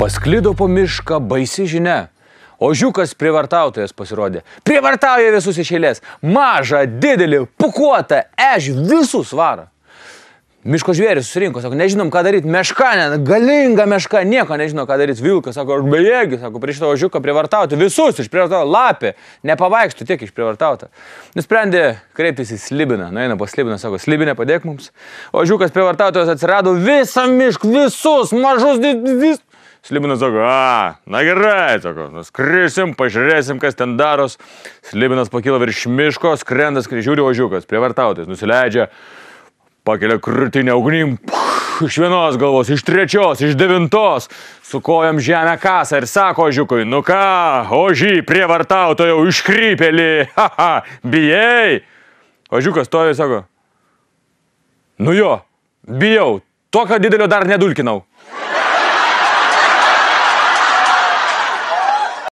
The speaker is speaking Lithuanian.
Pasklido po mišką baisi žinia. Ožiukas prievartautojas pasirodė. Prievartauja visus iš eilės. Mažą, didelį, pūkuotą, visus varo. Miško žvėris susirinko, sako, nežinom, ką daryti. Meška, galinga meška, nieko nežino, ką daryti. Vilkas, sako, aš bejėgi, sako, prieš tą ožiuką prievartauti. Visus išprievartauti. Lapė, nepavaikštų tiek išprievartauta. Nusprendė kreiptis į Slibiną. Nueina pas Slibiną, sako, Slibinė, padėk mums. Ožiukas prievartautojas atsirado visą mišką, visus, mažus, vis. Slibinas sako, na gerai, sako, nuskrisim, pažiūrėsim, kas ten daros. Slibinas pakilo virš miško, skrenda, žiūri ožiukas, prievartautojas, nusileidžia. Pakelia krūtinę ugnim, iš vienos galvos, iš trečios, iš devintos, su kojom žemę kasą ir sako ožiukui, nu ką, ožy, prievartautojau, iškrypėlį, bijai? Ožiukas stovi ir sako, nu jo, bijau, tokio didelio dar nedulkinau.